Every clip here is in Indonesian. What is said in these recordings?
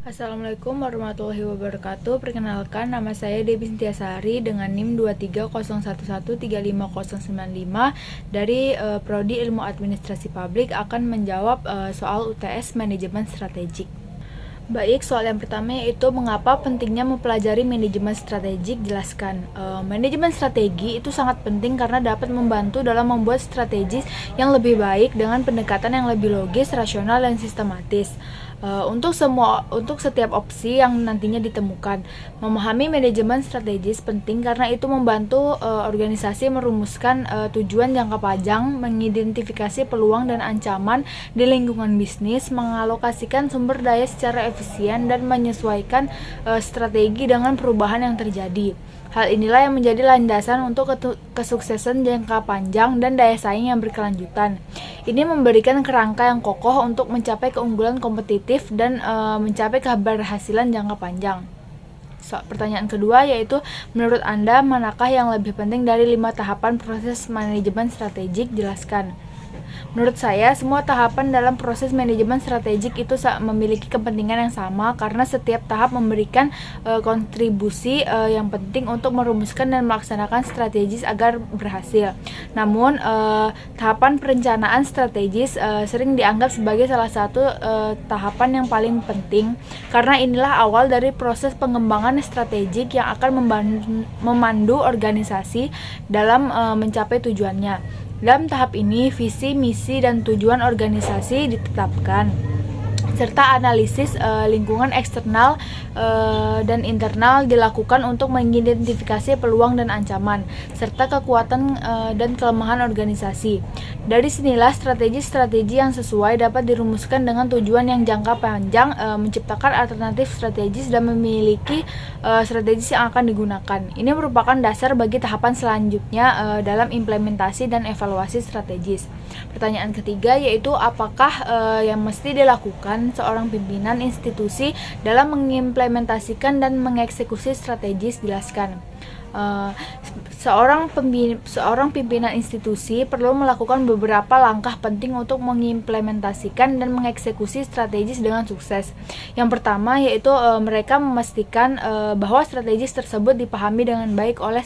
Assalamualaikum warahmatullahi wabarakatuh. Perkenalkan, nama saya Debbie Sintiasari dengan NIM 230135095 dari Prodi Ilmu Administrasi Publik akan menjawab soal UTS Manajemen Strategik. Baik, soal yang pertama yaitu mengapa pentingnya mempelajari manajemen strategik. Jelaskan. Manajemen strategi itu sangat penting karena dapat membantu dalam membuat strategi yang lebih baik dengan pendekatan yang lebih logis, rasional, dan sistematis. Untuk setiap opsi yang nantinya ditemukan, memahami manajemen strategis penting karena itu membantu organisasi merumuskan tujuan jangka panjang, mengidentifikasi peluang dan ancaman di lingkungan bisnis, mengalokasikan sumber daya secara efisien, dan menyesuaikan strategi dengan perubahan yang terjadi. Hal inilah yang menjadi landasan untuk kesuksesan jangka panjang dan daya saing yang berkelanjutan. Ini memberikan kerangka yang kokoh untuk mencapai keunggulan kompetitif dan mencapai keberhasilan jangka panjang. Pertanyaan kedua yaitu, menurut Anda manakah yang lebih penting dari 5 tahapan proses manajemen strategik? Jelaskan. Menurut saya, semua tahapan dalam proses manajemen strategik itu memiliki kepentingan yang sama karena setiap tahap memberikan kontribusi yang penting untuk merumuskan dan melaksanakan strategis agar berhasil. Namun, tahapan perencanaan strategis sering dianggap sebagai salah satu tahapan yang paling penting karena inilah awal dari proses pengembangan strategik yang akan memandu organisasi dalam mencapai tujuannya. Dalam tahap ini, visi, misi, dan tujuan organisasi ditetapkan, serta analisis lingkungan eksternal dan internal dilakukan untuk mengidentifikasi peluang dan ancaman, serta kekuatan dan kelemahan organisasi. Dari sinilah strategi-strategi yang sesuai dapat dirumuskan dengan tujuan yang jangka panjang, menciptakan alternatif strategis, dan memiliki strategis yang akan digunakan. Ini merupakan dasar bagi tahapan selanjutnya dalam implementasi dan evaluasi strategis. Pertanyaan ketiga yaitu, apakah yang mesti dilakukan seorang pimpinan institusi dalam mengimplementasikan dan mengeksekusi strategis? Jelaskan. Seorang pimpinan institusi perlu melakukan beberapa langkah penting untuk mengimplementasikan dan mengeksekusi strategis dengan sukses. Yang pertama yaitu mereka memastikan bahwa strategis tersebut dipahami dengan baik oleh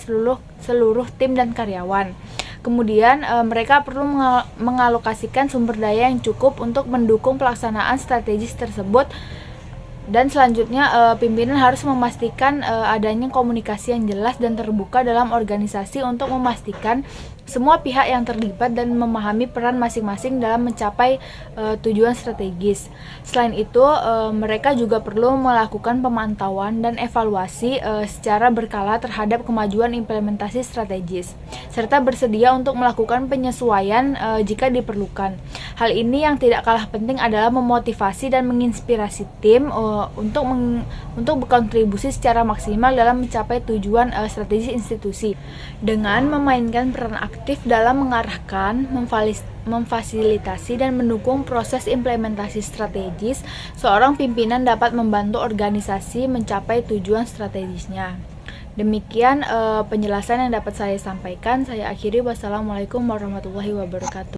seluruh tim dan karyawan. Kemudian mereka perlu mengalokasikan sumber daya yang cukup untuk mendukung pelaksanaan strategis tersebut. Dan selanjutnya, pimpinan harus memastikan adanya komunikasi yang jelas dan terbuka dalam organisasi untuk memastikan semua pihak yang terlibat dan memahami peran masing-masing dalam mencapai tujuan strategis. Selain itu, mereka juga perlu melakukan pemantauan dan evaluasi secara berkala terhadap kemajuan implementasi strategis, serta bersedia untuk melakukan penyesuaian jika diperlukan. Hal ini yang tidak kalah penting adalah memotivasi dan menginspirasi tim untuk berkontribusi secara maksimal dalam mencapai tujuan strategis institusi. Dengan memainkan peran aktif dalam mengarahkan, memfasilitasi, dan mendukung proses implementasi strategis, seorang pimpinan dapat membantu organisasi mencapai tujuan strategisnya. Demikian penjelasan yang dapat saya sampaikan. Saya akhiri. Wassalamualaikum warahmatullahi wabarakatuh.